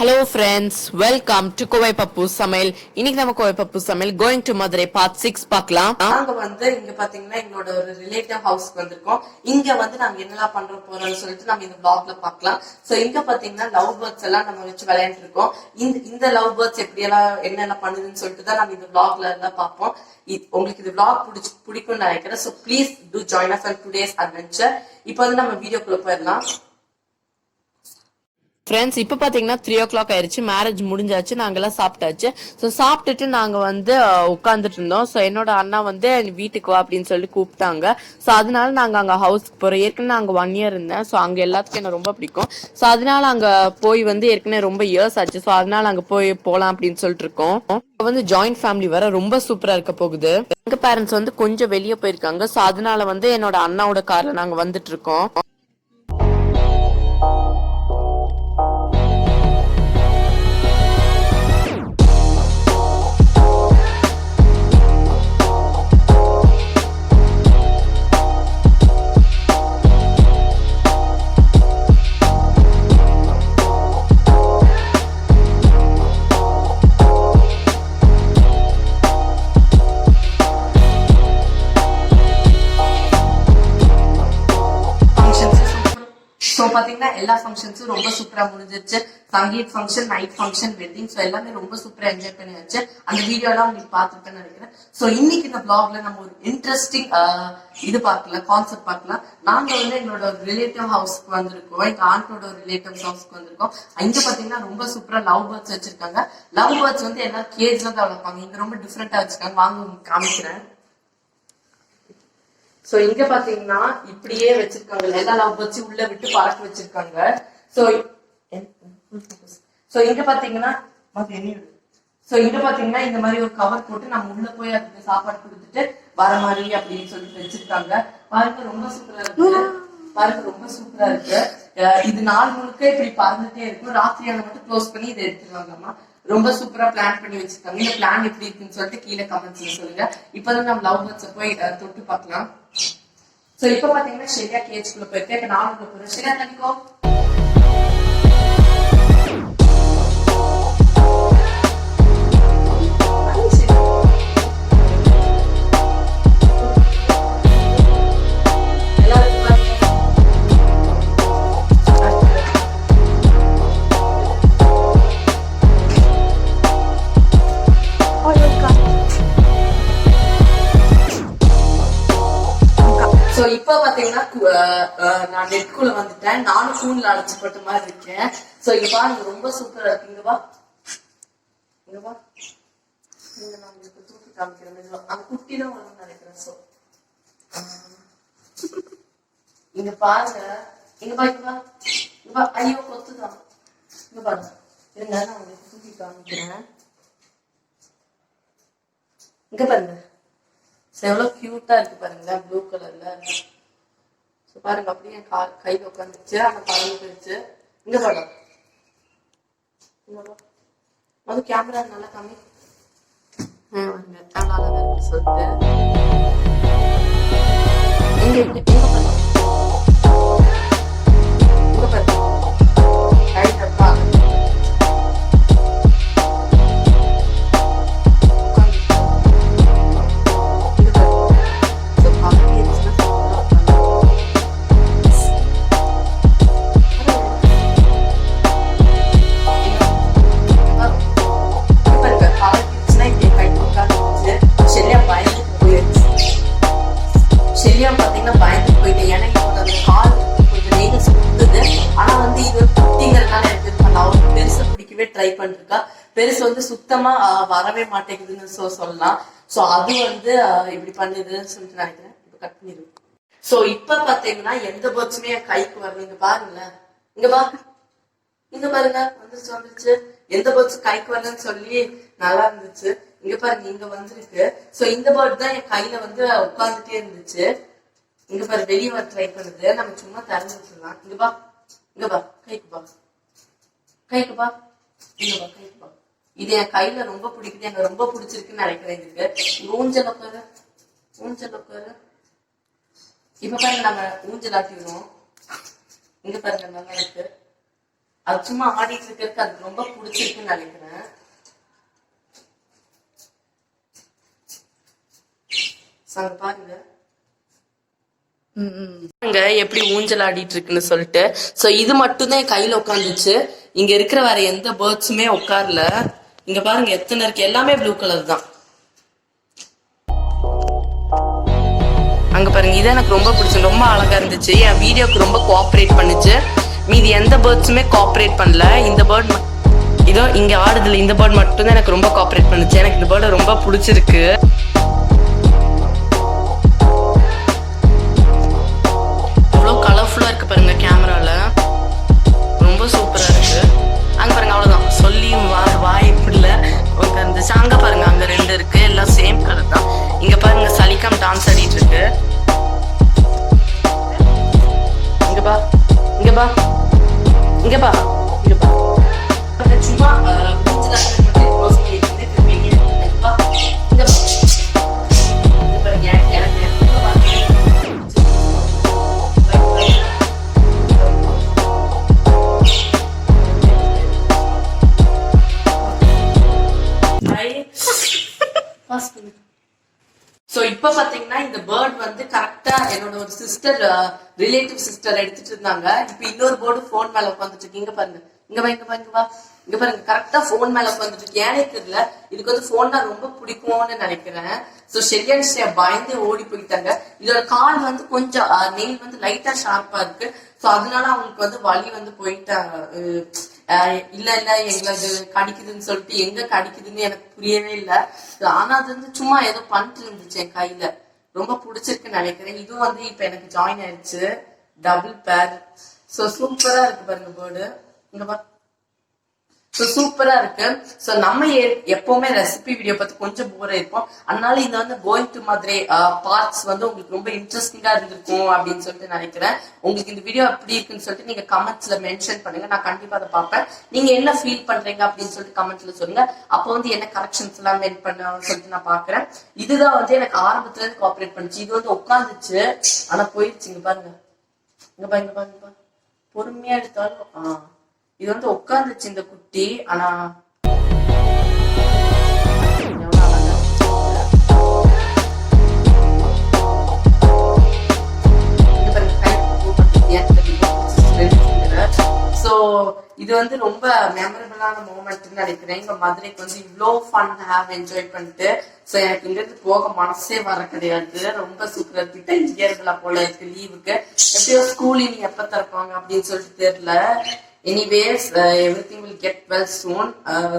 Hello friends, welcome to Kovai Pappu Samayal. இன்னைக்கு நம்ம Kovai Pappu Samayal Going to Madurai part 6 பார்க்கலாம். நாங்க இங்க பாத்தீங்கன்னா எங்களோட ஒரு ரிலேட்டிவ் ஹவுஸ்க்கு வந்திருக்கோம். இங்க நாங்க என்னெல்லாம் பண்ற போறோம்னு சொல்லிட்டு நம்ம இந்த vlogல பார்க்கலாம். சோ இங்க பாத்தீங்கன்னா லவ் பேர்ட்ஸ் எல்லாம் நம்ம வச்சு விளையாண்டு இருக்கோம். இந்த லவ் பேர்ட்ஸ் எப்படி எல்லாம் என்னெல்லாம் பண்ணுதுன்னு சொல்லிட்டு தான் நம்ம இந்த vlogல இருந்தா பார்ப்போம். உங்களுக்கு இந்த vlog பிடிக்கும்னு நினைக்கிறேன். So please do join us on today's adventure. இப்போ நம்ம வீடியோக்குள்ள போயிடலாம். ஃப்ரெண்ட்ஸ் இப்போ பார்த்தீங்கன்னா 3 o'clock ஆயிடுச்சு. மேரேஜ் முடிஞ்சாச்சு, நாங்கெல்லாம் சாப்பிட்டாச்சு. ஸோ சாப்பிட்டுட்டு நாங்கள் உட்காந்துட்டு இருந்தோம். ஸோ என்னோட அண்ணா வீட்டுக்கு வா அப்படின்னு சொல்லி கூப்பிட்டாங்க. ஸோ அதனால நாங்கள் அங்கே ஹவுஸ்க்கு போகிறோம். ஏற்கனவே அங்கே 1 year இருந்தேன். ஸோ அங்கே எல்லாத்துக்கும் எனக்கு ரொம்ப பிடிக்கும். ஸோ அதனால அங்கே போய் ஏற்கனவே ரொம்ப இயர்ஸ் ஆச்சு. ஸோ அதனால அங்கே போகலாம் அப்படின்னு சொல்லிட்டு இருக்கோம். ஜாயிண்ட் ஃபேமிலி வர ரொம்ப சூப்பரா இருக்க போகுது. எங்க பேரண்ட்ஸ் கொஞ்சம் வெளியே போயிருக்காங்க. ஸோ அதனால என்னோட அண்ணாவோட கார்ல நாங்க வந்துட்டு இருக்கோம். பாத்தீங்கன்னா எல்லா ஃபங்க்ஷன்ஸும் ரொம்ப சூப்பரா முடிஞ்சிருச்சு. Sangeet function, night function, wedding, so எல்லாமே ரொம்ப சூப்பரா என்ஜாய் பண்ணியாச்சு. அந்த வீடியோ எல்லாம் உங்களுக்கு பார்த்துருப்பேன்னு நினைக்கிறேன். ஸோ இன்னைக்கு இந்த vlogல நம்ம ஒரு இன்ட்ரெஸ்டிங் பார்க்கலாம், கான்செப்ட் பார்க்கலாம். நாங்க எங்களோட ரிலேட்டிவ் ஹவுஸ்க்கு வந்திருக்கோம். எங்க ஆண்டோட ரிலேட்டிவ் ஹவுஸ்க்கு வந்திருக்கோம். இங்க பாத்தீங்கன்னா ரொம்ப சூப்பரா லவ் பேர்ட்ஸ் வச்சிருக்காங்க. லவ் பேர்ட்ஸ் எல்லாரும் கேஜ்ல தான் வளர்ப்பாங்க. இங்க ரொம்ப டிஃப்ரெண்டா வச்சிருக்காங்க. வாங்க உங்களுக்கு காமிக்கிறேன். சோ இங்க பாத்தீங்கன்னா இப்படியே வச்சிருக்காங்க. எல்லா லவ் பேர்ட்ஸையும் உள்ள விட்டு பறக்க வச்சிருக்காங்க. சோ இங்க பாத்தீங்கன்னா இந்த மாதிரி ஒரு கவர் போட்டு நம்ம உள்ள போய் அதுக்கு சாப்பாடு கொடுத்துட்டு வர மாதிரி அப்படின்னு சொல்லிட்டு வச்சிருக்காங்க. பாருங்க ரொம்ப சூப்பரா இருக்கு. இது நாள் முழுக்க இப்படி பறந்துட்டே இருக்கும். ராத்திரியான மட்டும் க்ளோஸ் பண்ணி இதை எடுத்துருவாங்கம்மா. ரொம்ப சூப்பரா பிளான் பண்ணி வச்சிருக்காங்க. இந்த பிளான் எப்படி இருக்குன்னு சொல்லிட்டு கீழே கமெண்ட்ஸ்ல சொல்லுங்க. இப்பதான் நம்ம லவ் பேர்ட்ஸை போய் தொட்டு பார்க்கலாம். சோ இப்ப பாத்தீங்கன்னா ஷெரியா கேஜ்குள்ள போயிட்டு இப்ப நானும் போறேன். ஷெரியா தனிக்கோ. இப்ப பாத்தீங்கன்னா நான் நெட்குள்ள வந்துட்டேன். நானும் கூண்ல அழைச்சப்பட்ட மாதிரி இருக்கேன். சோ இங்க பாருங்க ரொம்ப சூப்பரா இருக்கு. இங்க வா நான் உங்களுக்கு தூக்கி காமிக்கிறேன். அந்த குட்டிதான் வரும்னு நினைக்கிறேன். சோ இங்க பாருங்க. இங்க வா. ஐயோ கொத்துதான். இங்க பாருங்க. இருங்க நான் உங்களுக்கு தூக்கி காமிக்கிறேன். இங்க பாருங்க எவ்வளவு கியூட்டா இருக்கு பாருங்க, ப்ளூ கலர்ல. பாருங்க அப்படியே கையில உட்காந்துச்சு. ஆனா பறந்து போயிடுச்சு. இங்க பாருங்க அது கேமரா நல்லா காமி. அழகா இருக்கு சொல்லிட்டு இங்க பாருங்க. ட்ரை பண்ணிருக்கா. பெருசு சுத்தமா வரவே மாட்டேங்குதுன்னு சொல்லலாம். சோ அது இப்படி பண்ணுதுன்னு சொல்லிட்டு நினைக்கிறேன். இப்ப கட் பண்ணிடு. சோ இப்ப பாத்தீங்கன்னா எந்த பேர்ட்ஸுமே கைக்கு வரல. இங்க பாருங்களேன். இங்க பாருங்க வந்துருச்சு. எந்த பேர்ட்ஸ் கைக்கு வரலன்னு சொல்லி நல்லா இருந்துச்சு. இங்க பாருங்க இங்க வந்திருக்கு. சோ இந்த பேர்ட் தான் என் கையில உட்கார்ந்துட்டே இருந்துச்சு. இங்க பாரு வெளியே வர ட்ரை பண்ணுது. நம்ம சும்மா திறந்து வச்சிடலாம். இங்க பா கைக்கு பா. இது என் கையில ரொம்ப பிடிக்குது. எனக்கு ரொம்ப பிடிச்சிருக்குன்னு நினைக்கிறேன். இதுக்கு ஊஞ்சல் உட்காரு. இப்ப பாருங்க நம்ம ஊஞ்சல் ஆட்டிடுவோம். இங்க பாருங்க நல்லா இருக்கு. அது சும்மா ஆடிட்டு இருக்கிறதுக்கு அது ரொம்ப பிடிச்சிருக்குன்னு நினைக்கிறேன். பாருங்க எப்படி ஊஞ்சல் ஆடிட்டு இருக்குன்னு சொல்லிட்டு. சோ இது மட்டும் தான் கையில உட்காந்துச்சு. இங்க இருக்கிற வேற எந்த பேர்ட்ஸுமே உட்காரல. இங்க பாருங்க எத்தனை இருக்கு, எல்லாமே ப்ளூ கலர் தான். அங்க பாருங்க, இது எனக்கு ரொம்ப பிடிச்சது, ரொம்ப அழகா இருந்துச்சு. என் வீடியோக்கு ரொம்ப கோஆபரேட் பண்ணுச்சு. மீதி எந்த பேர்ட்ஸுமே கோஆபரேட் பண்ணல. இந்த பேர்ட் இதோ இங்க ஆடுதுல, இந்த பேர்ட் மட்டும் தான் எனக்கு ரொம்ப கோஆபரேட் பண்ணுச்சு. எனக்கு இந்த பேர்ட் ரொம்ப பிடிச்சிருக்கு. கலர்ஃபுல்லா இருக்கு பாருங்க கேமரால, ரொம்ப சூப்பரா இருக்கு. அங்க பாருங்க, அவ்வளவுதான் சொல்லி வாய்ப்பு இல்ல. இருந்துச்சு அங்க பாருங்க, அங்க 2 இருக்கு, எல்லாம் சேம் கலர் தான். இங்க பாருங்க சலிகாம் டான்ஸ் ஆடிட்டு இருக்கு. இங்க பா இங்க பா இங்க பா இங்க பா சும்மா சோ இப்ப பாத்தீங்கன்னா இந்த பேர்ட் வந்து கரெக்டா என்னோட ஒரு சிஸ்டர், ரிலேட்டிவ் சிஸ்டர் எடுத்துட்டு இருந்தாங்க. இப்ப இன்னொரு பேர்டு போன் மேல உட்காந்துட்டு இருக்கு. இங்க பாருங்க, இங்க வா இங்க வா இங்க வா இங்க பாருங்க, கரெக்டா போன் மேல உட்காந்துட்டு இருக்கு. ஏனே தெரியல, இதுக்கு வந்து போன் தான் ரொம்ப பிடிக்கும்னு நினைக்கிறேன். சோ ஷெல்யா ஷ்ரேயா பயந்து ஓடி போயிட்டாங்க. இதோட கால் வந்து கொஞ்சம் நெயில் வந்து லைட்டா ஷார்ப்பா இருக்கு. சோ அதனால அவங்களுக்கு வந்து வலி வந்து போயிட்டாங்க. இல்ல எங்களுக்கு கடிக்குதுன்னு சொல்லிட்டு, எங்க கடிக்குதுன்னு எனக்கு புரியவே இல்லை. ஆனா அது வந்து சும்மா ஏதோ பண்ணிட்டு இருந்துச்சு என் கையில. ரொம்ப பிடிச்சிருக்குன்னு நினைக்கிறேன். இதுவும் வந்து இப்ப எனக்கு ஜாயின் ஆயிடுச்சு, டபுள் பேர். சோ சூப்பரா இருக்கு பாருங்க பேர்டு. இங்க பா, சூப்பரா இருக்கு. சோ நம்ம எப்பவுமே ரெசிபி வீடியோ பத்தி கொஞ்சம் போரா இருப்போம். அதனால இந்த வந்து கோயிங் டு மதுரை பார்ட்ஸ் வந்து உங்களுக்கு ரொம்ப இன்ட்ரெஸ்டிங்கா இருந்திருக்கும் அப்படின்னு சொல்லிட்டு நினைக்கிறேன். உங்களுக்கு இந்த வீடியோ எப்படி இருக்குன்னு சொல்லிட்டு நீங்க கமெண்ட்ஸ்ல மென்ஷன் பண்ணுங்க, நான் கண்டிப்பா அதை பார்ப்பேன். நீங்க என்ன ஃபீல் பண்றீங்க அப்படின்னு சொல்லிட்டு கமெண்ட்ல சொல்லுங்க. அப்போ வந்து என்ன கரெக்ஷன்ஸ் எல்லாம் மென் பண்ண சொல்லிட்டு நான் பாக்குறேன். இதுதான் வந்து எனக்கு ஆரம்பத்துல இருந்து கோஆபரேட் பண்ணுச்சு. இது வந்து உட்காந்துச்சு, ஆனா போயிடுச்சு. இங்க பாருங்க, இங்க பாருங்க, பொறுமையா எடுத்தாலும் இது வந்து உட்காந்துச்சு இந்த குட்டி. ஆனா சோ இது வந்து ரொம்ப மெமரபிளான மூமெண்ட்னு நினைக்கிறேன். இங்க மதுரைக்கு வந்து இவ்வளோ ஃபன் ஹேவ் என்ஜாய் பண்ணிட்டு. சோ எனக்கு இங்க இருந்து போக மனசே வர கிடையாது. ரொம்ப சூப்பரா இருக்கு. இங்கே இருக்கலாம் போல இருக்கு லீவுக்கு. எப்படியோ ஸ்கூல் இனி எப்ப திறப்பாங்க அப்படின்னு சொல்லிட்டு தெரியல. Anyways, everything will get well soon.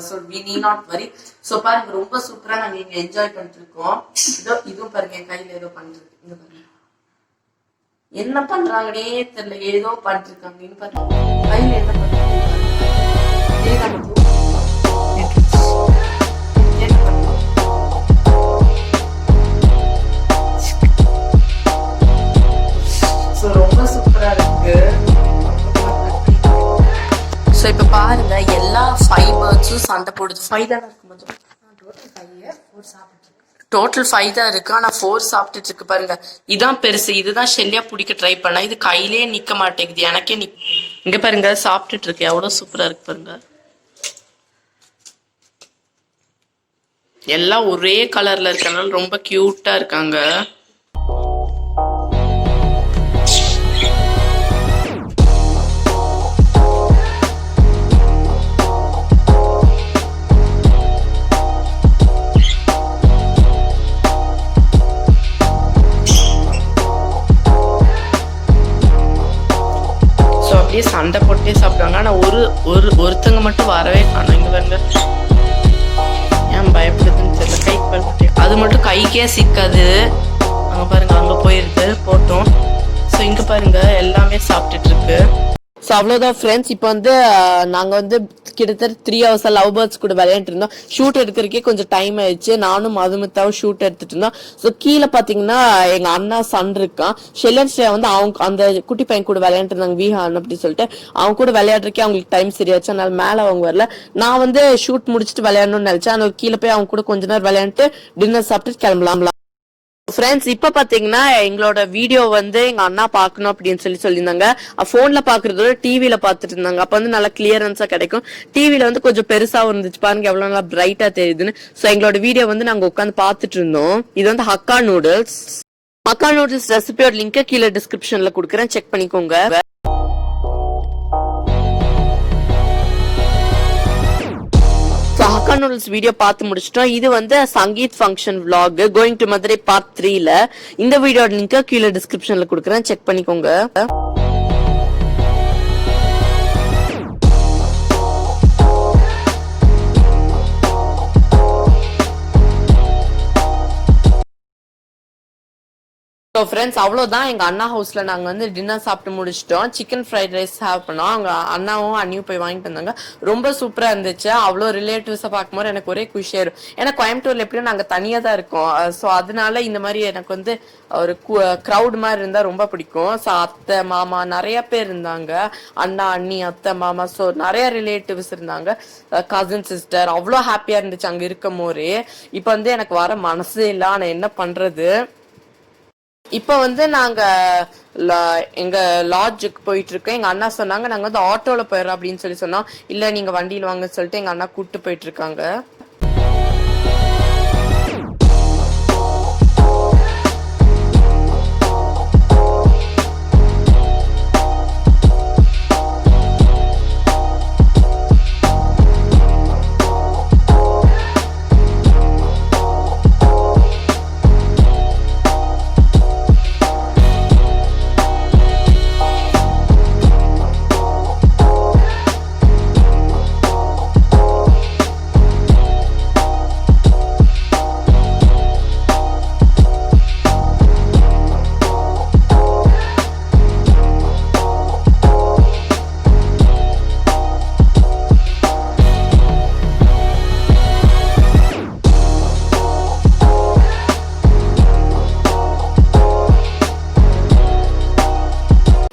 So we need not worry. So பாருங்க, ரொம்ப சூப்பரா நாங்க இங்க என்ஜாய் பண்ணிட்டு இருக்கோம். இதுவும் பாருங்க என் கையில ஏதோ பண்ணிட்டு இங்க பாருங்க, என்ன பண்றாங்கன்னே தெரியல, ஏதோ பண்ணிட்டு இருக்காங்க. பாருங்க கையில என்ன பண்றாங்க. ரொம்ப சூப்பரா இருக்கு. சோ இப்ப பாருங்க, எல்லா 5 பேர்ட்ஸும் சண்டை போடுது. 5 தானே இருக்கு, டோட்டல் 5 தான் இருக்கு. ஆனா 4 சாப்பிட்டுட்டு இருக்கு. பாருங்க, இதான் பெருசு. இதுதான் ஷெல்யா பிடிக்க ட்ரை பண்ணா. இது கையிலே நிக்க மாட்டேங்குது, எனக்கே இங்க பாருங்க சாப்பிட்டுட்டு இருக்கு. எவ்வளவு சூப்பரா இருக்கு பாருங்க. எல்லாம் ஒரே கலர்ல இருக்கனால ரொம்ப கியூட்டா இருக்காங்க. சண்டை போட்டே சாப்பிடுவாங்க. ஆனா ஒருத்தங்க மட்டும் வரவே காணும். இங்க பாருங்க, ஏன் பயப்படுதுன்னு தெரியல. கைக்கு பழுத்து அது மட்டும் கைக்கே சிக்காது. அங்க பாருங்க, அங்க போயிருது போட்டோம். ஸோ இங்க பாருங்க எல்லாமே சாப்பிட்டுட்டு இருக்கு. ஸோ அவ்வளோதான் ஃப்ரெண்ட்ஸ். இப்போ வந்து நாங்கள் வந்து கிட்டத்தட்ட 3 hours லவ் பேர்ட்ஸ் கூட விளையாண்டு இருந்தோம். ஷூட் எடுக்கிறதுக்கே கொஞ்சம் டைம் ஆயிடுச்சு. நானும் மதுமித்தாவும் ஷூட் எடுத்துட்டு இருந்தோம். ஸோ கீழே பார்த்தீங்கன்னா எங்க அண்ணா சன் இருக்கான். ஷெல்யா ஷ்ரேயா வந்து அவங்க அந்த குட்டி பையன் கூட விளையாண்டு இருந்தாங்க, விஹான் அப்படின்னு சொல்லிட்டு. அவங்க கூட விளையாடுறதுக்கே அவங்களுக்கு டைம் சரியாச்சு. அதனால மேலே அவங்க வரல. நான் வந்து ஷூட் முடிச்சுட்டு விளையாடணும்னு நினைச்சேன். அதனால கீழே போய் அவங்க கூட கொஞ்ச நேரம் விளையாண்டுட்டு டின்னர் சாப்பிட்டு கிளம்பலாம். ஃப்ரெண்ட்ஸ் இப்ப பாத்தீங்கன்னா எங்களோட வீடியோ வந்து எங்க அண்ணா பாக்கணும் அப்படின்னு சொல்லியிருந்தாங்க. போன்ல பாக்குறதோட டிவில பாத்துட்டு இருந்தாங்க. அப்ப வந்து நல்லா கிளியரன்ஸா கிடைக்கும். டிவில வந்து கொஞ்சம் பெருசா இருந்துச்சு பாருங்க எவ்வளவு நல்லா பிரைட்டா தெரியுதுன்னு. சோ எங்களோட வீடியோ வந்து நாங்க உட்காந்து பாத்துட்டு இருந்தோம். இது வந்து ஹக்கா நூடுல்ஸ். ஹக்கா நூடுல்ஸ் ரெசிபியோட லிங்க் கீழே டிஸ்கிரிப்ஷன்ல கொடுக்குறேன், செக் பண்ணிக்கோங்க. ஹக்கா நூடுல்ஸ் வீடியோ பார்த்து முடிச்சிட்டோம். இது வந்து Sangeet function vlog going to Madurai part 3ல. இந்த வீடியோட லிங்க் கீழே டிஸ்கிரிப்ஷன்ல கொடுக்குறேன், செக் பண்ணிக்கோங்க. ஸோ ஃப்ரெண்ட்ஸ் அவ்வளோதான். எங்கள் அண்ணா ஹவுஸில் நாங்கள் வந்து டின்னர் சாப்பிட்டு முடிச்சிட்டோம். சிக்கன் ஃப்ரைட் ரைஸ் ஹேவ் பண்ணோம். அவங்க அண்ணாவும் அண்ணியும் போய் வாங்கிட்டு வந்தாங்க. ரொம்ப சூப்பராக இருந்துச்சு. அவ்வளோ ரிலேட்டிவ்ஸை பார்க்கும்போது எனக்கு ஒரே குஷியாக இருக்கும். ஏன்னா கோயம்புத்தூர்ல எப்படியும் நாங்கள் தனியாக தான் இருக்கோம். ஸோ அதனால இந்த மாதிரி எனக்கு வந்து ஒரு க்ரௌட் மாதிரி இருந்தால் ரொம்ப பிடிக்கும். ஸோ அத்தை மாமா நிறைய பேர் இருந்தாங்க. அண்ணா அண்ணி அத்தை மாமா, ஸோ நிறைய ரிலேட்டிவ்ஸ் இருந்தாங்க. கசின் சிஸ்டர், அவ்வளோ ஹாப்பியாக இருந்துச்சு அங்கே இருக்கும் போதே. இப்போ வந்து எனக்கு வர மனசே இல்லை, ஆனால் என்ன பண்ணுறது. இப்ப வந்து நாங்க எங்க லாட்ஜுக்கு போயிட்டு இருக்கோம். எங்க அண்ணா சொன்னாங்க நாங்க வந்து ஆட்டோல போயிடறோம் அப்படின்னு சொன்னோம். இல்ல நீங்க வண்டியில வாங்கன்னு சொல்லிட்டு எங்க அண்ணா கூப்பிட்டு போயிட்டு இருக்காங்க.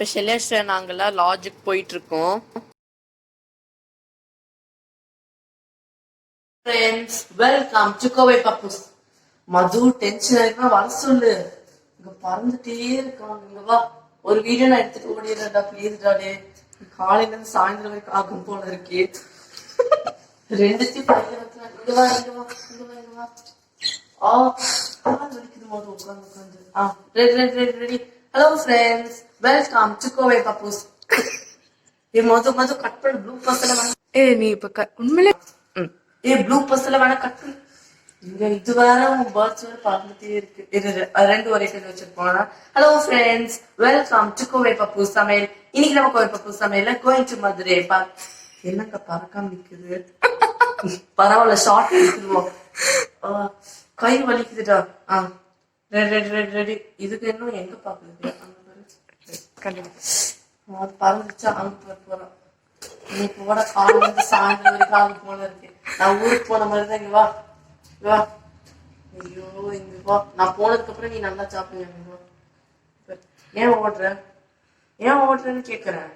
இப்ப செல்யா ஸ்ரேயா நாங்கெல்லாம் லாட்ஜுக்கு போயிட்டு இருக்கோம். Friends welcome to Kovai Pappus. Madhu tension ஆயிருக்கா, வர சொல்லு. இங்க பறந்துட்டே இருக்காங்க. இங்க வா, ஒரு வீடியோ நான் எடுத்துட்டு ஓடிடுறேன்டா, ப்ளீஸ்டாடே. காலையில இருந்து சாயந்தரம் வரைக்கும் ஆகும் போல இருக்கே. ரெண்டுத்தையும் பையன் வைக்கிறான். இங்க வா இங்க வா இங்க வா இங்க வா. கால் வலிக்குது மது, உட்காந்து உட்காந்து. Ready ready. Hello friends, welcome to Kovai Pappus. ஏ மது மது கட் பண்ணு, ப்ளூ பஸ்ல வேணா. நீ இப்ப உண்மையிலே ப்ளூ பஸ்ல வேணா கட் பண்ணு. இங்க இது வேற பேர்ட்ஸ் வேற பறந்துட்டே இருக்கு. ரெண்டு ஒரே பேர் வச்சிருப்போம். Hello friends, welcome to Kovai Pappu சமையல். இன்னைக்கு நம்ம கோவை பப்பு சமையல்ல கோயிங் டு மதுரை. என்னங்க பறக்காம நிக்குது. பரவாயில்ல, ஷார்ட் எடுத்துருவோம். கை வலிக்குதுடா. Ready ready ready. இதுக்கு இன்னும் எங்க பாக்குறது? அது பறந்துச்சா? அங்க போறோம். இன்னைக்கு கூட காலையில இருந்து சாயந்தரம் வரைக்கும் ஆகும் போல இருக்கு. நான் ஊருக்கு போன மாதிரிதான். இங்க வா வா. ஐயோ இங்க வா. நான் போனதுக்கு அப்புறம் நீ நல்லா சாப்பிடுங்க. ஏன் ஓடுற? ஏன் ஓடுறன்னு கேக்குறேன்.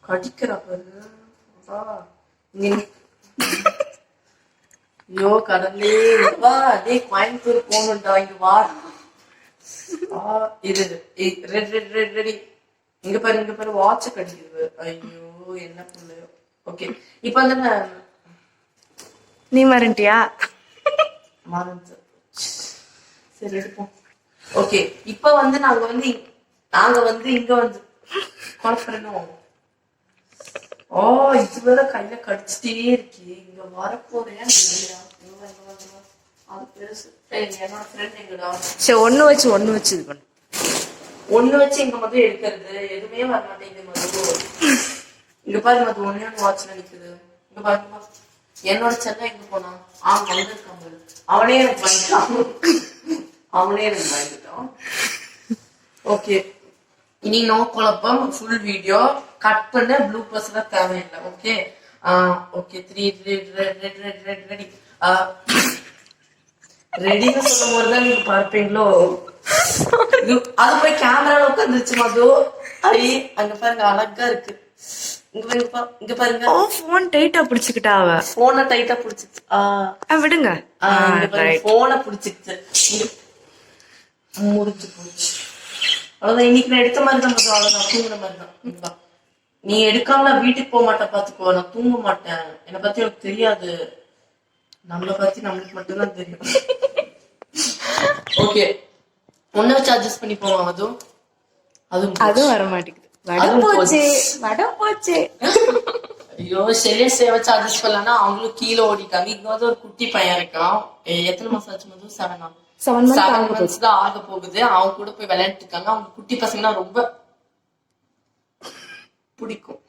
கடிக்கிற பாரு. ஐயோ கடலே, வா. டே கோயம்புத்தூர் போகணும்டா, இங்க வா. இது ரெடி. இங்க பாரு வாட்ச கடிக்குது. ஐயோ என்ன பண்ணலையோ. ஓகே, இப்ப வந்து நீ மறந்துட்டியா? மறந்து. சரி எடுப்போம். ஓகே, இப்ப வந்து நாங்க வந்து இங்க வந்து குழப்பறோம். இது வேற கையில கடிச்சிட்டே இருக்கே. இங்க வரப்போறேன். அது பெருசு. என்னோட ஃப்ரெண்ட் எங்கடா? சரி, ஒண்ணு வச்சு இது பண்ணு. ஒண்ணு வச்சு இங்க மட்டும் எடுக்கிறது எதுவுமே வர மாட்டேங்குது மது. இங்க பாரு மது, ஒன்னே ஒண்ணு வாட்ச்ல நிக்குது. இங்க பாருமா, என்னோட செல்ல எங்க போனா? வந்திருக்காங்க. அவனே எனக்கு வாங்கிட்டான். ஓகே, இனி நோ குழப்பம். ஃபுல் வீடியோ கட் பண்ண. ப்ளூ பஸ்ல தேவையில்லை. Okay okay. 3 ரெடி. ரெடின்னு சொல்லும் போதுதான் நீங்க பார்ப்பீங்களோ. அது போய் கேமரால உட்காந்துருச்சு மது. அங்க பாருங்க, அழகா இருக்கு. இங்க பாருங்க. ஓ போன் டைட்டா பிடிச்சுக்கிட்டா அவ. போனை டைட்டா பிடிச்சிச்சு. விடுங்க. இங்க பாருங்க போனை பிடிச்சிச்சு. முடிச்சு போச்சு. அவ்வளவுதான். இன்னைக்கு நான் எடுத்த மாதிரி தான் மட்டும். அவ்வளவுதான். தூங்குற மாதிரி தான். நீ எடுக்காம நான் வீட்டுக்கு போக மாட்டேன் பாத்துக்கோ. நான் தூங்க மாட்டேன். என்னை பத்தி எனக்கு தெரியாது. நம்மளை பத்தி நம்மளுக்கு மட்டும்தான் தெரியும். ஓகே, ஒன்ன வச்சு அட்ஜஸ்ட் பண்ணி போவான். அதுவும் வர மாட்டேங்குது. வடம் போச்சு. ஐயோ, சரியா வச்சு அட்ஜஸ்ட் பண்ணலன்னா அவங்களும் கீழே ஓடிட்டாங்க. இங்க வந்து ஒரு குட்டி பையன் இருக்கான். எத்தனை மாசம் ஆச்சு மது? 7 months தான் ஆக போகுது. அவங்க கூட போய் விளையாட்டு இருக்காங்க. அவங்க குட்டி பசங்கன்னா ரொம்ப பிடிக்கும்.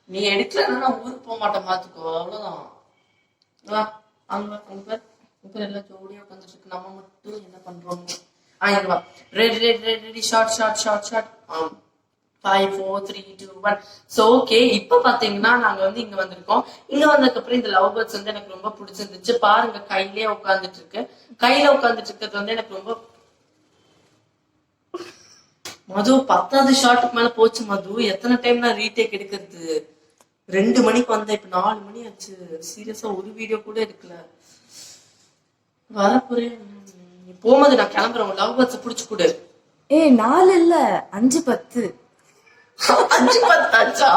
நீ எடுக்கலன்னா ஊருக்கு போக மாட்டேன் பாத்துக்கோ. அவ்வளவுதான். எல்லாம் ஜோடியா உட்காந்துட்டு இருக்கு. நம்ம மட்டும் என்ன பண்றோம்? Ready short 5 4 3 2 1. சோ ஓகே, இப்ப பாத்தீங்கன்னா நாங்க வந்து இங்க வந்திருக்கோம். இங்க வந்ததுக்கு அப்புறம் இந்த லவ் பேர்ட்ஸ் வந்து எனக்கு ரொம்ப பிடிச்சிருந்துச்சு. பாருங்க, கையிலே உட்காந்துட்டு இருக்கு. கையில உட்காந்துட்டு இருக்கிறது வந்து எனக்கு ரொம்ப மது 10வது ஷாட்டுக்கு மேல போச்சு மது. எத்தனை டைம் நான் ரீடேக் எடுக்கிறது? 2 மணிக்கு வந்தேன், இப்ப 4 மணி ஆச்சு. சீரியஸா ஒரு வீடியோ கூட எடுக்கல. வரப்போறே போகும்போது நான் கிளம்புறேன். லவ் பேர்ட்ஸ் புடிச்சு கொடு. 4 இல்ல 5 10. 5 10 ஆச்சா?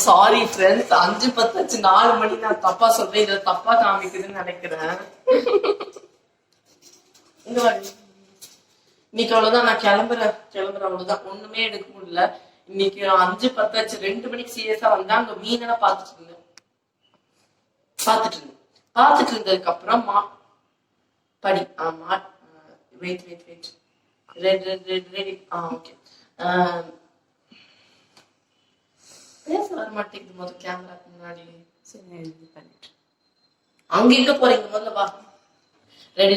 சாரி ஃப்ரெண்ட்ஸ், 5 10 ஆச்சு. 4 மணி நான் தப்பா சொல்றேன். இதை தப்பா காமிக்குதுன்னு நினைக்கிறேன். இங்க வாடி. இன்னைக்கு அவ்வளவுதான். நான் கிளம்புறேன். அவ்வளவுதான். ஒண்ணுமே எடுக்க முடியல. இன்னைக்கு 5 10 ஆச்சு. 2 மணிக்கு சீரியஸா வந்தா அங்க மீனெல்லாம் பாத்துட்டு இருந்தேன். பாத்துட்டு இருந்ததுக்கு அப்புறம் படி. Wait ready. ஓகே, பேச வர மாட்டேங்குது முதல்ல கேமராக்கு முன்னாடி. சரி, பண்ணிட்டு அங்க எங்க போறீங்க? முதல்ல வா. ரெடி.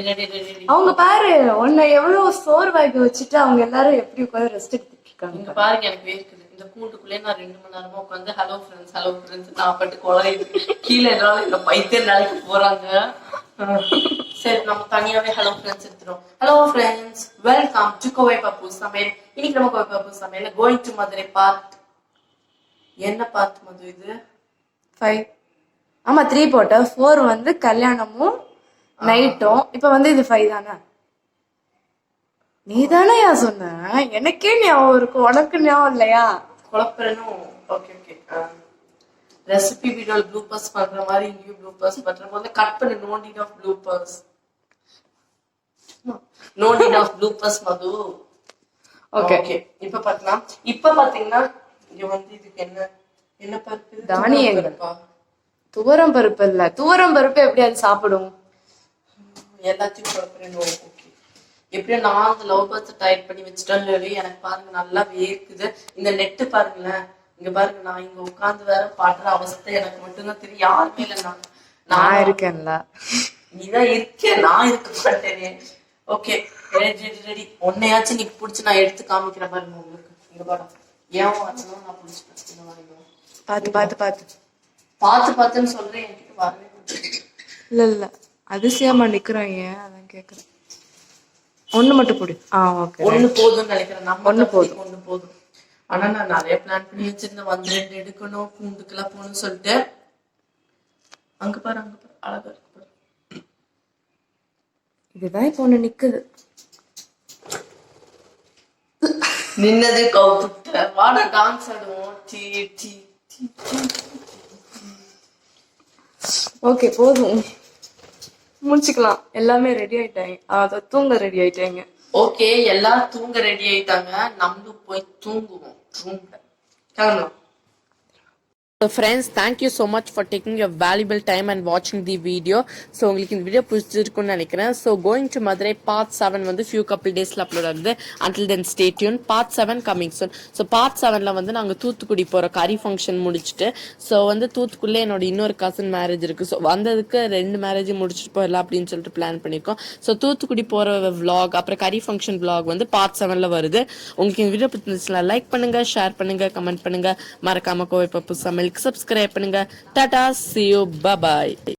அவங்க பாரு, உன்னை எவ்வளவு சோர்வாக்கி வச்சுட்டு அவங்க எல்லாரும் எப்படி உட்காந்து ரெஸ்ட் எடுத்துட்டு இருக்காங்க. இங்க பாருங்க, எனக்கு வேர்க்குது. இந்த கூண்டுக்குள்ளே நான் 2 மணி நேரமா உட்காந்து ஹலோ ஃப்ரெண்ட்ஸ் நான் பட்டு குழந்தை கீழே என்னாலும் இந்த பைத்தியம் நாளைக்கு போறாங்க. சரி, நம்ம தனியாவே ஹலோ ஃப்ரெண்ட்ஸ் எடுத்துரும். Hello friends, welcome to Kovai பாப்பு சமையல். இன்னைக்கு நம்ம கோவை பாப்பு சமையல் கோயிங் டு மதுரை பார்ட். என்ன பார்ட் மது இது? 5. ஆமா, 3 போட்ட. 4 வந்து கல்யாணமும் நைட்டும். இப்ப வந்து இது 5 தானே? நீ தானே சொன்ன? எனக்கே ஞாபகம் இருக்கு, உனக்கு ஞாபகம் இல்லையா? குழப்பறனும். ஓகே. ரெசிபி வீடியோ ப்ளூபர்ஸ் பண்ற மாதிரி இங்கேயும் ப்ளூபர்ஸ் பண்ற போது கட் பண்ணு. No need of bloopers Madhu. Okay. இப்ப பாத்தீங்கன்னா இங்க வந்து இதுக்கு என்ன பருப்பு? தானியங்கள். துவரம் பருப்பு இல்ல. துவரம் பருப்பு எப்படி அது சாப்பிடும்? எல்லாத்தையும் குழப்பறேன். ஓகே, எப்படியும் நான் அந்த லவ் பேர்ட்ஸ் டைட் பண்ணி வச்சுட்டேன். எனக்கு பாருங்க நல்லா வேர்க்குது. இந்த நெட்டு பாருங்களேன். இங்க பாருங்க, நான் இங்க உட்கார்ந்து வேற பாடுற அவஸ்தை எனக்கு மட்டும்தான் தெரியும். யாருமே இல்ல. நான் இருக்கேன்ல. நீதான் இருக்க, நான் இருக்க மாட்டேனே. Okay, ready. ஒன்னையாச்சும் நீக்கு பிடிச்சி நான் எடுத்து காமிக்கிற பாருங்க உங்களுக்கு. இங்க பாடம் ஏன் ஆச்சுன்னா நான் பிடிச்சிட்டேன். பார்த்துன்னு சொல்றேன். என்கிட்ட வரவே இல்ல அதிசயமா நிக்கிறாங்க. அதான் கேக்குறேன். ஒண்ணு மட்டும் போடு. ஓகே, ஒண்ணு போதும்னு நினைக்கிறேன். நம்ம ஒண்ணு போதும். ஆனா நான் நிறைய பிளான் பண்ணி வச்சிருந்தேன். வந்து 2 எடுக்கணும், பூண்டுக்கெல்லாம் போகணும்னு சொல்லிட்டு. அங்க பாரு அழகா இருக்கு பாரு. இதுதான் இப்ப ஒண்ணு நிக்குது. நின்னது கவுத்துட்ட. வாடா டான்ஸ் ஆடுவோம். ஓகே, போதும், முடிச்சுக்கலாம். எல்லாமே ரெடி ஆயிட்டாங்க. அத தூங்க ரெடி ஆயிட்டாங்க. ஓகே, எல்லாரும் தூங்க ரெடி ஆயிட்டாங்க. நம்மளும் போய் தூங்குவோம். கிளம்பலாம். So friends, thank you so much for taking your valuable time and watching the video. So உங்களுக்கு இந்த வீடியோ பிடிச்சிருக்கும்னு நினைக்கிறேன். So Going to Madurai part 7 வந்து few couple daysல அப்லோட் ஆகுது. Until then stay tuned. Part 7 coming soon. So part 7ல வந்து நாங்க தூத்துக்குடி போற கறி ஃபங்க்ஷன் முடிச்சிட்டு, so வந்து தூத்துக்குடில என்னோட இன்னொரு கசின் மேரேஜ் இருக்கு. So வந்ததுக்கு 2 மேரேஜ் முடிச்சிட்டு போயிடலாம் அப்படின்னு சொல்லிட்டு பிளான் பண்ணிருக்கோம். So தூத்துக்குடி போற vlog அப்புறம் கறி ஃபங்க்ஷன் vlog வந்து part 7ல வருது. உங்களுக்கு இந்த வீடியோ பிடிச்சிருந்துச்சுன்னா லைக் பண்ணுங்க, ஷேர் பண்ணுங்க, கமெண்ட் பண்ணுங்க. மறக்காம கோவை பப்பு சமையல் சப்ஸ்கிரைப் பண்ணுங்க. Tata, see you, bye bye.